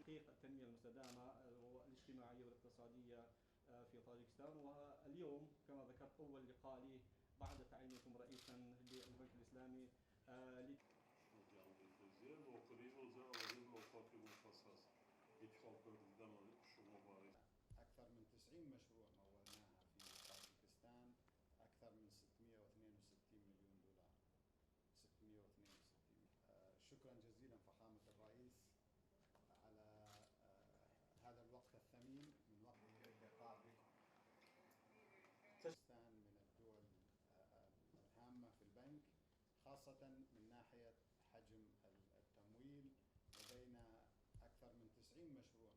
تحقيق التنمية المستدامة والاجتماعية والاقتصادية في طاجكستان. واليوم كما ذكرت أول لقاء لي بعد تعيينكم رئيسا للبنك الإسلامي. أكثر من 90 مشروع مولناها في طاجكستان، أكثر من 662 مليون دولار. 662. شكرا جزيلا فخامة الرئيس على هذا الوقت الثمين من وقت اللقاء بكم. طاجكستان من الدول الهامة في البنك، خاصة من ناحية حجم التمويل. لدينا أكثر من 90 مشروع